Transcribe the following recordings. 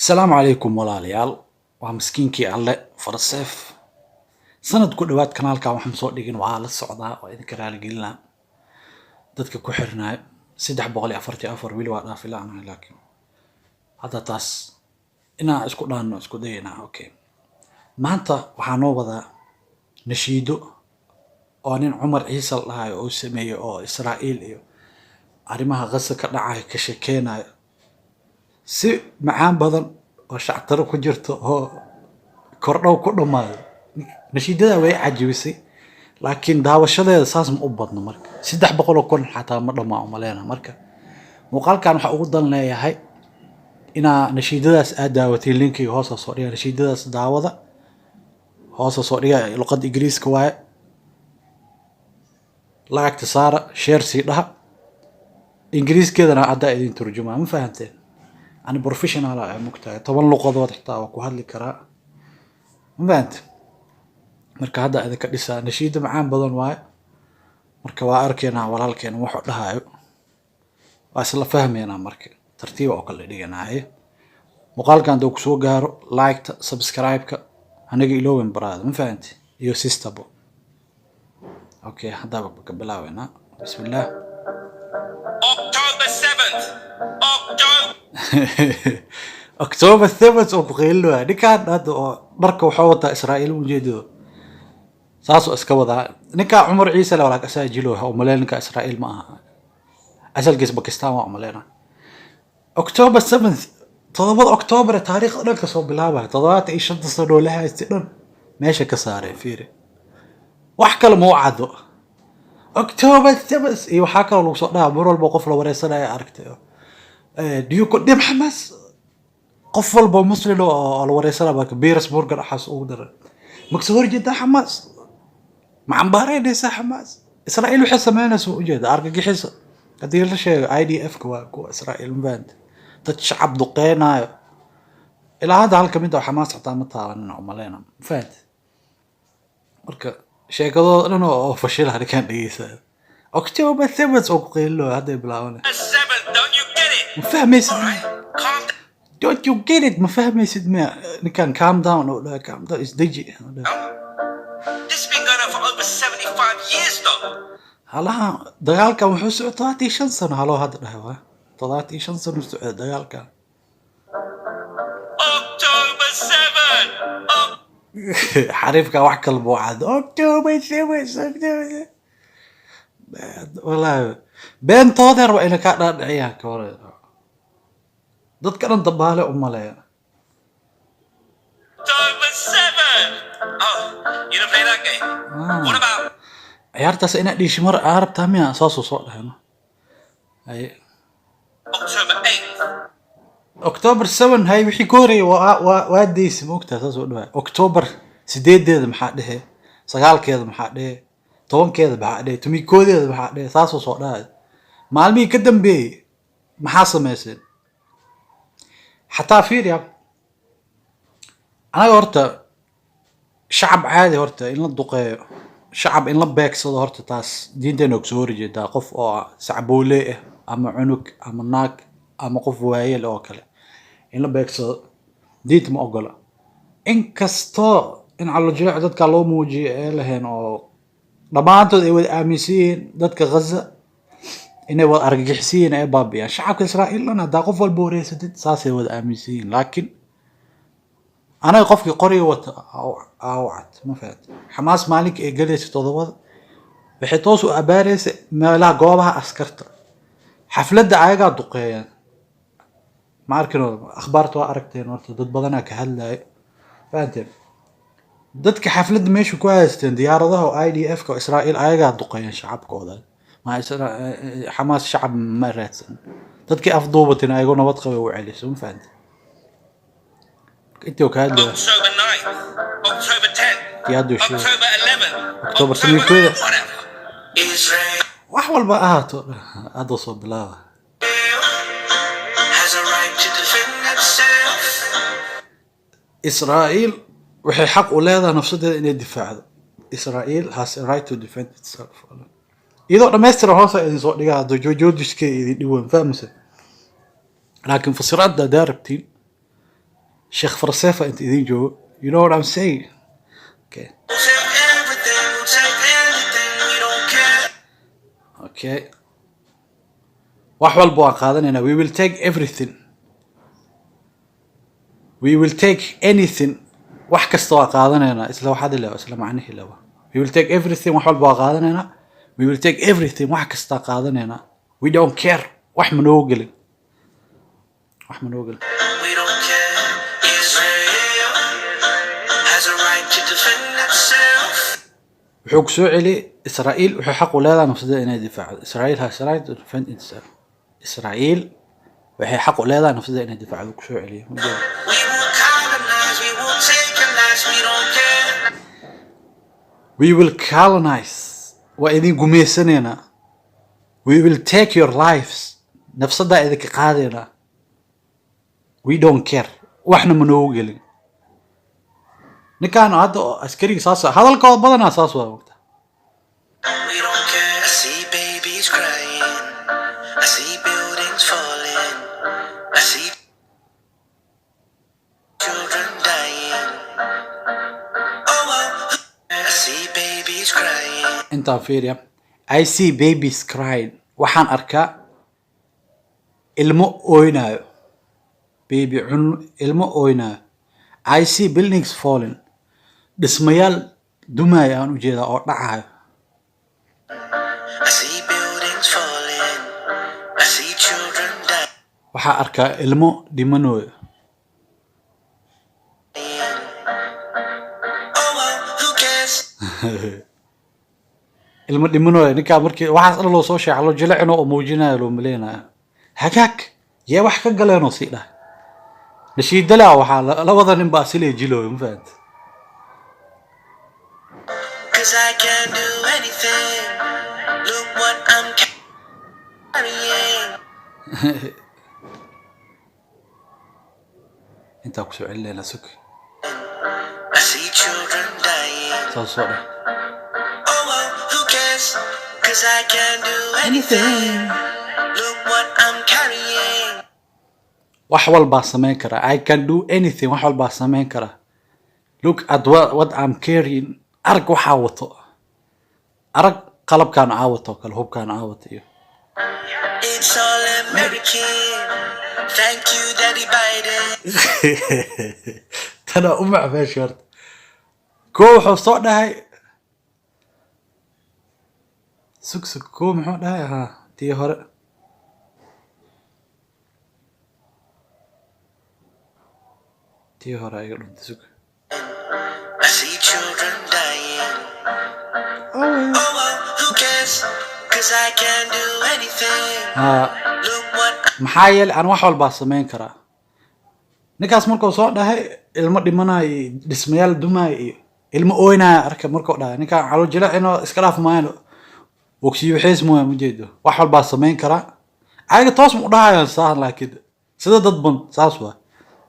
السلام عليكم walaalayaal waa miskiinkii alle farseef sanad ku dhawaad kanaalka waxaan soo dhigin waa la socdaa oo idin karaal gelina dadka ku xirnaa 344 wili waa dhaafilaan laakiin hadda taas inaa isku dhaano isku dayna okay maanta waxaan noo wada nashiido oo nin Umar Ciise lahaay oo sameeyay oo Israa'iil iyo arrimaha qasa ka dhacay ka sheekeenay si macaan badan oo shactaro ku jirto oo kordhow ku dhamaado nashiidada way cajibisay laakiin daawashadeeda saas ma u badno marka 300 kun xataa ma dhamaa uma leena marka muuqaalkan waxa ugu dan leeyahay ina nashiidadaas aad daawatay linkiga hoos soo dhiga nashiidadaas daawada hoos soo dhiga luqad Ingiriiska waay laagta saara share si dhaha Ingiriiskeedana aad idin turjumaa ma fahanteen أنا بروفيشنال على مكتئب طبعا لغة واضحة وكهذا الكراء ما أنت مركا هذا إذا كديسا نشيد معان بدن واي مركا واركينا ولا لكن وحد لها وأصلا فهمي أنا مركا ترتيب أقل لينا هاي مقال كان دوك سو جارو لايك سبسكرايب هنجي لوين براد ما فهمت يو سيستابو أوكي هذا بقبلاوينا بسم الله October 7th. أكتوبر 7 وبغيلو هذه كان هذا بركة وحوطة إسرائيل وجدوا ساسو اسكوضا نكا عمر عيسى لو راك اساجلوها وملين كإسرائيل معها أسأل قيس باكستان وعملينا أكتوبر 7 تضبط أكتوبر تاريخ أنا كسب بلابه تضبط إيش تصدوا لها استئذن ماشي كسارة فيري وحكى الموعد أكتوبر 7 إيوه حكى لو صدق مرة الموقف لو وريسنا يا أركتيو ديو قدام حماس قفل بمصري لو الوريسنا بك بيرس برجر حاس أقدر مكسور جدا حماس مع مبارين ليس حماس إسرائيل وحس معنا سوء جدا أرجع حس هذه الشيء IDF كوا إسرائيل مبند تشعب دقينا إلى هذا هالكمية حماس حتى متى نعملنا فهمت مركا شيء كذا إنه فشل هذا كان ليس أكتوبر 7 أقول له هذا بلاونه 7th, don't you get it? مفهم يسد Calm down. don't you get it مفهم يسد ما كان calm down ولا calm down إزدجي This has been going on for over 75 years though. هلا دجالك وحوس طلعتي شنسن هلا هذا الهوا طلعتي شنسن وسعود دجالك October 7th. حريفك وحكى البوعد أكتوبر 7 والله بين طادر وإلى كان عياك ورا ضد كان ضبالة أمالي October 7th. Oh, you don't play that game? What about عيارتا سئنا دي شمر عرب تامية أساسه صوت هنا أي October 8th? أكتوبر 7 هاي وحي كوري وادي سموكتا أساسه دوا أكتوبر 8 محاده سقال كذا محاده طون كذا محاده تمي كذا محاده أساسه صوت هذا معلمي قدم بي محاصة ميسين حتى فير يا أنا قرت شعب عادي قرت إن الدقيق شعب إن لبيك صدق قرت تاس دين تنوك سوري جدا قف أو سعبولي أما عنق أما ناك أما قف وهي الأوكلة إن لبيك صدق ديت ما أقوله إن كستو إن على الجرع ذاتك الله موجي لهن أو ربانتو إيوه آميسين ذاتك غزة إنه وأرجحسين أي بابي يعني شعب إسرائيل أنا دا قف البوريس ساسي وآميسين لكن أنا قفك قري أوعت ما فات حماس مالك جلس تضوض بحيث أبارس ما لا جوابها أسكرت حفلة دعاية دقيقة ما أركنه أخبارته أركتين ورت ضد بدنا كهلا فهمت ضد حفلة مش كويس ديار ذا IDF كإسرائيل عاية دقيقة شعب كودا ما حماس شعب مرات ضد أفضوبتنا يقولون وطقة وعلي سون فهمت أنت وكهلا October 9th? October 10th? يادو شيء October 11th? أكتوبر October سميكوية whatever. Israel وأحول بقى هذا صوب لا has a right to defend itself. إسرائيل وحي حق ولاده نفسه إن الدفاع إسرائيل has a right to defend itself إذا ما يستر هوسا إذا صوت لقى هذا جوجوش كي يديون فهمسه لكن في صراط ده داربتين sheekh farseefa inta idin joogo, you know what I'm saying? Okay. We'll take everything, we'll take anything, we don't care. Okay. wax walba waa qaadanayna. We will take everything. We will take anything. wax kasta waa qaadanayna. Isla waxaad ilaa isla macnihi laba. We will take everything. wax walba waa qaadanayna. We will take everything. wax kasta qaadanayna. We don't care. wax ma noo gelin. wax ma noo gelin. We don't care. Israel has a right to defend itself. wuxuu ku soo celi Israa'iil wuxuu xaq u leedahay nafsada inay difaacdo. Israa'iil has a right to defend itself. Israa'iil waxay xaq u leedahay nafsada inay difaacdo ku soo celiyo. We will colonize, we will take your lives, we don't care. We will colonize. waa idin gumaysanayna. We will take your lives. nafsada idinka qaadayna. We don't care. waxna ma noo gelin. ninkaan hadda askariga saas hadalkooda badanaa saas waa waqta. We don't care. I see babies crying. I see buildings falling. I see children dying. Oh well. I see babies crying. intaan fiiriya. I see babies crying. waxaan arkaa ilmo ooynaayo. baby ilmo ooynaayo. I see buildings falling. dhismayaal dumaya aan u jeedaa oo dhacayo. I see buildings falling. I see children dying. waxaa arkaa ilmo dhimanooyo. Oh well, who cares? ilmo dhimanooyo. ninkaa markii waxaas dhan loo soo sheexa loo jilicino oo muujinayo loo maleynayo. hagaag yee wax ka galeenoo sii dhahay. nashiidalaa waxaa labada nin baa silee jilooyo ma fahanta. Cause I can do anything. Look what I'm carrying. intaa kusoo celinayna sug. I see children dying. saas soo dheh. Oh well, who cares? Cause I can do anything. Look what I'm carrying. wax walbaa samayn karaa. I can do anything. wax walbaa samayn karaa. look at what I'm carrying. arag waxaa wato. arag qalabkaan aa wato kale hubkaan aa wato iyo. It's all American. Thank you, Daddy Biden. tana u macfeesh horta. koo wuxuu soo dhahay sug koo muxuu dhahay haa tii hore. tii hore iga dhuntay sug. I see children dying. Oh well, who cares? Cause I can do anything. haa Look what maxaa yeelay aan wax walbaa samayn karaa. ninkaas markuu soo dhahay ilmo dhimanayo iyo dhismayaal dumaayo iyo ilmo ooynaayo arka markuu dhahay ninkaan calo jilicino iska dhaaf maayno wogsiyo xiis mooya ma jeedo. wax walbaa samayn karaa. ayaga toos ma u dhahayaan saahan laakiin sida dad ban saas waa.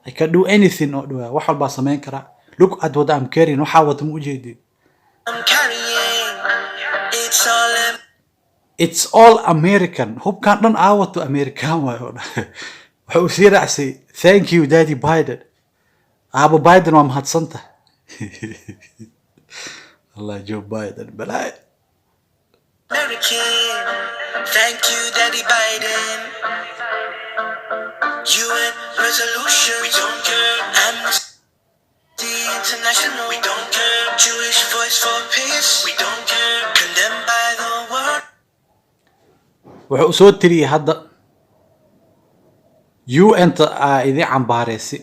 I can do anything oo dhawaa wax walbaa samayn karaa. look at what I'm carrying. waxaa wata ma u jeedin. I'm carrying. It's all It's all American. hubkaan dhan aa wato American waayo. waxa uu sii raacsay thank you Daddy Biden. aaba Biden waa mahadsanta. Allah Joe Biden balaa. American. Thank you, Daddy Biden. UN resolution. We don't care. Amnesty International. We don't care. Jewish voice for peace. We don't care. Condemned by the world. wuxuu soo tiriyay hadda UN-ta aa idin cambaareysi.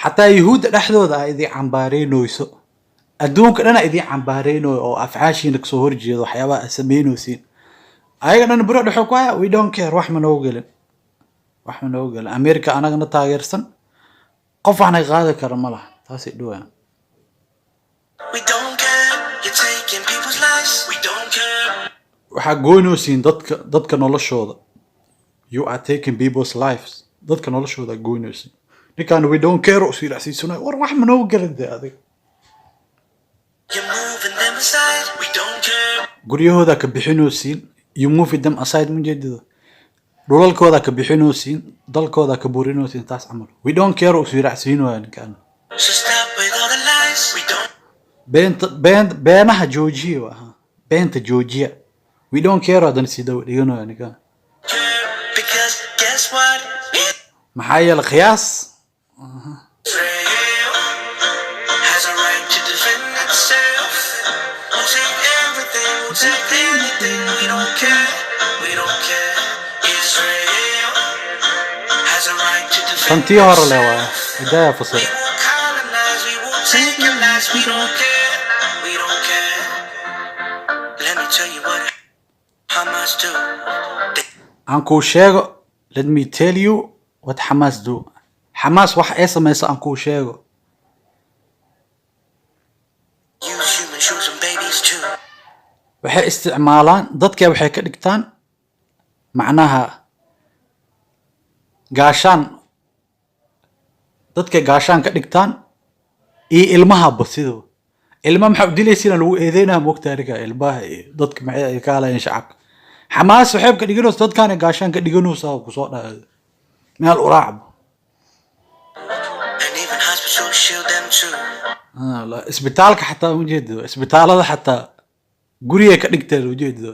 xataa yuhuudda dhexdooda aa idin cambaareynooyso. adduunka dhana idin cambaareynoyo oo afcaashiina kasoo horjeedo waxyaabaha aad samaynaysiin. ayaga dhan biro dhexo ku haya we don't care. wax ma noogu gelin. wax ma noogu gelin. America anagana taageersan. qof waxna qaadi kara ma laha. taasay dhawaan. We don't care. You're taking people's lives. We don't care. waxaa goynaysiin dadka noloshooda. You are taking people's lives. dadka noloshooda goynaysiin. ninkaan we don't care oo siilacsiisanayo war wax ma noogu gelin dee adiga. You're moving them aside. We don't care. guryahooda ka bixinaysiin. you move them aside ma jeedido. dhulalkooda ka bixinoosin dalkooda ka burinoosin taas camal we don't care oo siracsiin waan kan So stop with all the lies. We don't beenaha joojiya waa beenta joojiya we don't care adan sida dhigano yani kan care because guess what? maxaa yeelay qiyaas Israel has a right to defend itself. We'll take everything, we'll take anything. We don't care, we don't care. Israel has a right to defend tantii hore le waa itself. idaa fasir We will colonize, we will take your lives. We don't care, we don't care. Let me tell you what Hamas do. They aan kuu sheego let me tell you what Hamas do Hamas wax ay samayso aan kuu sheego use human shoes and babies too. waxay isticmaalaan dadka waxay ka dhigtaan macnaha gaashaan dadka gaashaan ka dhigtaan iyo ilmaha basido ilma maxaa u dilaysiina lagu eedeynaa moogtaariga ilmaha iyo dadka maxay ay ka halayeen shacabka Hamas waxay ka dhiganayso dadkaan gaashaan ka dhiganayso ku soo dhaado meel u raacbo And even hospitals shield them too. la isbitaalka xataa u jeedo isbitaalada xataa guriga ka dhigteen u jeedo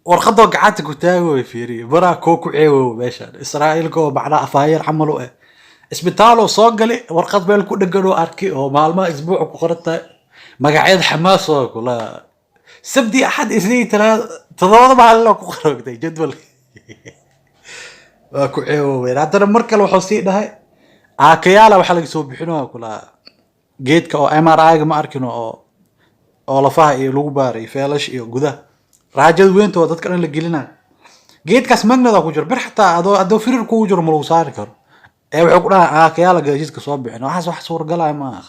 warqado gacanta ku taago way fiiriyo baraa koo ku ceewo meesha Israa'iil koo bacda afaayir camal u isbitaalo soo gali warqad meel ku dhagan oo arki oo maalmaha isbuuc ku qortay magaceed Hamas oo kula sabti ahad isniin toddoba maalin ku qorogtay jadwal waa ku ceewo haddana mar kale wuxuu sii dhahay aakayaala waxa laga soo bixinaa kula geedka oo MRI-ga ma arkino oo lafaha iyo lagu baaray feelash iyo gudaha raajada weynta oo dadka dhan la gelinayo geedkaas magnada ku jiro bir xataa adoo firir ku jiro ma lagu saari karo ee wuxuu ku dhahay aakayaala gaajidka soo bixin waxaas wax suuragalay ma aha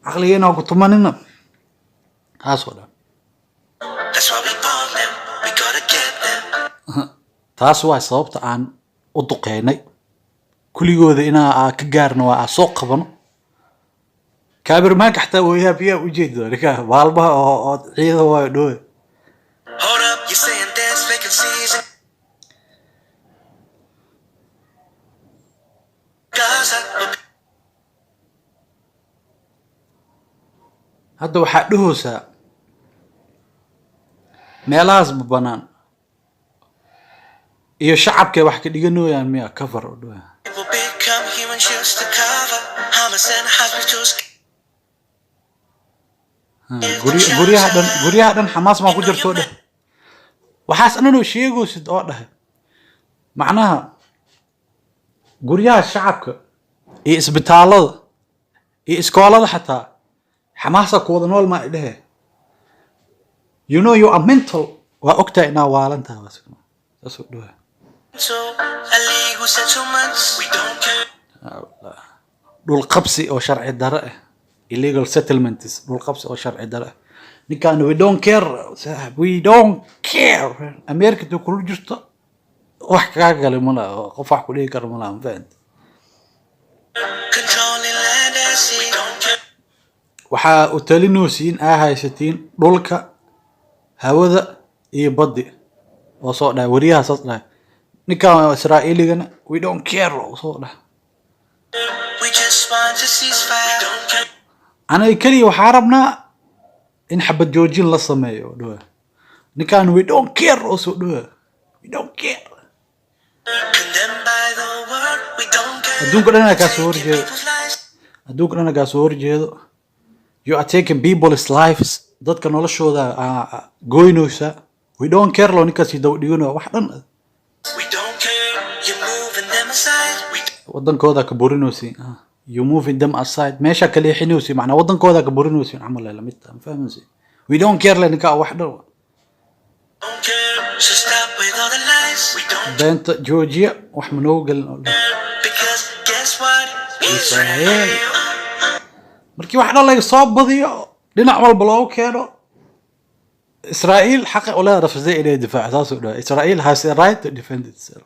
aqligeena ku tumanina taas oo dhan That's why we bomb them. We gotta get them. taas waa sababta aan u duqeynay kuligooda inaa ka gaarno waa soo qabano kaabir ma ka xataa way biya u jeedo rika maalmaha oo ciidan waa dhooy Hold up, you're saying there's vacancies in Gaza. hadda waxaa dhahoosaa meelahaas banaan iyo shacabka wax ka dhiganooyaan miya cover oo dhooy It will become human shields to cover. Hamas and hospitals. guryaha dhan Hamas ma ku jirto dheh waxaas anoo sheegaysid oo dhahay macnaha guryaha shacabka iyo isbitaalada iyo iskoolada xataa Hamas ku wada nool ma dhahay you know you are mental waa ogtaa inaa waalantaa taas oo dhahay So, illegal settlements. We don't care. dhul qabsi oo sharci darro ah illegal settlements dhul qabsi oo sharci darro ah ninkan we don't care America to kulu jirto wax ka galay mala qof wax ku dhigi karo mala fahant Controlling land and sea. We don't care. waxa u talinoosin haysatiin dhulka hawada iyo baddi oo soo dhaay wariyaha soo dhaay ninkan Israa'iiligana we don't care oo soo dhaay We just want to ceasefire. We don't care. anay kaliya waxaa rabnaa in xabad joojin la sameeyo dhawa ninkan we don't care oo soo dhawa we don't care Condemned by the world. We don't care. adduunka dhan ka soo Taking horjeedo people's lives. adduunka dhan ka soo horjeedo you are taking people's lives dadka noloshooda goynaysa we don't care lo ninkaas daw dhigano wax dhan We don't care. You're moving them aside. We wadankooda ka burinaysi you moving them aside meesha kale xinaysi macna wadankooda ka burinaysi amal la mid fahmaysi we don't care la ninka wax dhan don't care. So stop with all the lies. We don't beenta Georgia wax manoo galin oo dhan care. Because guess what? Israel. markii wax dhan laga soo badiyo dhinac walba loo keeno Israel xaq u leedahay rafsay inay difaac taas oo dhan Israel has a right to defend itself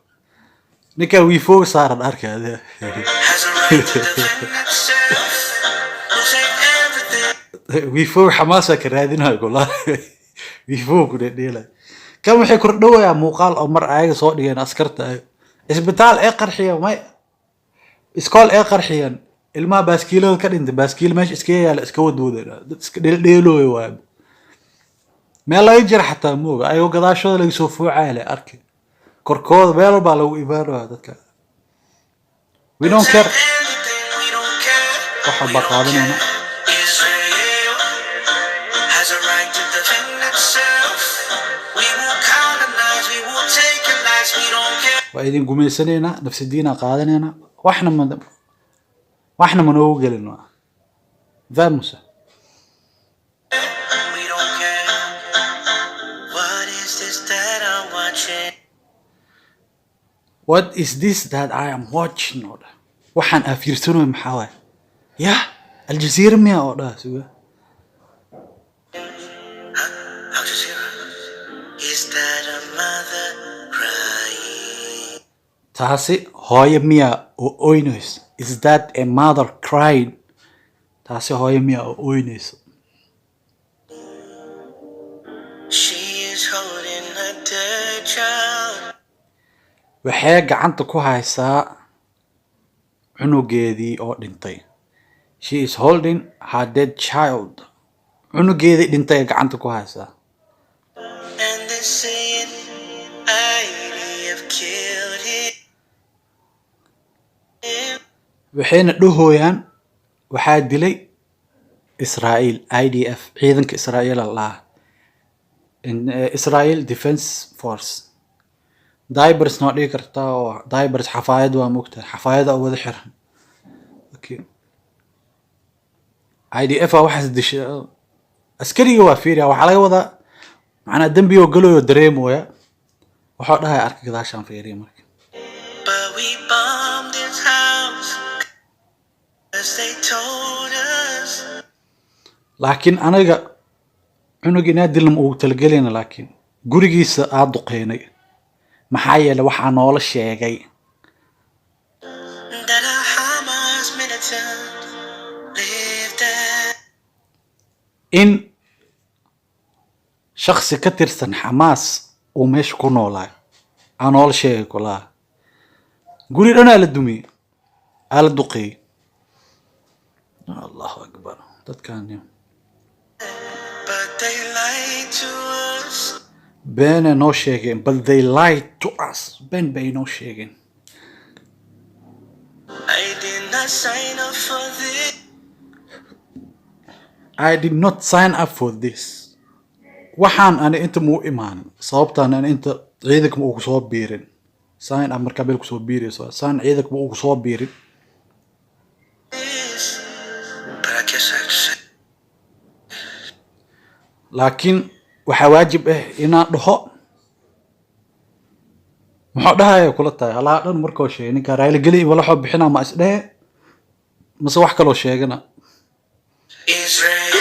ninka we focus saaran arkaada Has a right to defend itself. We'll take everything. we focus Hamas ka raadinayo gola we focus ku dheelay kan waxay kordhowayaa muuqaal oo mar ayaga soo dhigeen askarta ay isbitaal ee qarxiya may iskool ee qarxiyan ilmaha baaskiilada ka dhintay baaskiil meesha iska yaala iska wadwada dad iska dheeldheelooy waay meel laga jira xataa mooga ayagoo gadaashooda laga soo foocaya le arki korkooda meel baa lagu imaanaya dadka we don't care anything, we don't care. waxa ba qaadanayna Israel has a right to defend itself. We will colonize, we will take your lives, we don't care. waa idin gumaysanayna nafsadiina qaadanayna waxna ma noogu gelin waa faamusa We don't care. What is this that I'm watching? what is this that I am watching oo dhah waxaan aa fiirsanayo maxaa waay yah aljazeera miya oo dhah suga Al Jazeera. Is that a mother crying? taasi hooyo miya oo oynayso is that a mother crying taasi hooyo miya oo oynayso She is holding a dead child. waxay gacanta ku haysaa cunugeedii oo dhintay she is holding her dead child cunugeedii dhintay ee gacanta ku haysaa And they're saying, IDF killed him. waxayna dhahooyaan waxaa dilay Israel IDF ciidanka Israel Allah Israel Defense Force diapers noo dhigi kartaa oo diapers xafaayad waa mugtahay xafaayada oo wada xiran okay IDF waa waxaas dishay askariga waa fiiriya waxaa laga wadaa macnaa dembi oo galayo dareemooya waxaa dhahay arka gadaashaan fiiriya marka But we bombed his house. As they told us. laakiin aniga cunug inaa dilna ugu talagelayna laakiin gurigiisa aa duqeynay maxaa yeelay waxaa noola sheegay That a Hamas militant lived there. in shakhsi ka tirsan xamaas uu meesha ku noolaa aa noola sheegay kulaa guri dhanaa la dumiyey aa la duqeeyey allahu akbar dadkaan But they lied to us. beenay noo sheegeen but they lied to us been bay noo sheegeen I did not sign up for this. I did not sign up for this waxaan ani inta muu imaan sababtaan ani inta ciidanka ma ugu soo biirin sign up markaa beel kusoo biirayso sign ciidanka ma ugu soo biirin But I guess I accept. laakiin waxaa waajib ah inaan dhaho muxuu dhahaya kula tahay halaa dhan markoo sheegay ninkaa raaligeli walaxoo bixinaa ma isdhehe mase wax kaloo sheegana Israel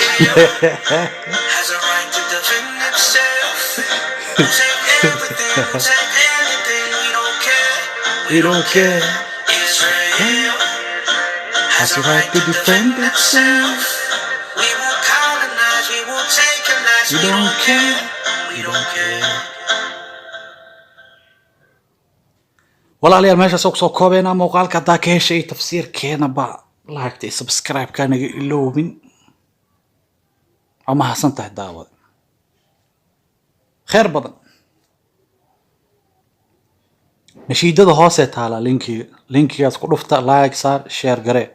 has a right to defend itself. We'll take everything, we'll take anything, we don't care. We don't care. Israel has a right to defend itself. We will colonize, we will take your lives, we don't care. We don't care. walaalayaal meeshaas oo kusoo koobeynaa muuqaalka haddaa ka heshay tafsiirkeena baa laagtay subscribe-ka naga iloobin waa mahadsan tahay daawada khayr badan nashiidada hoosee taalaa linkigaas ku dhufta like saar share garee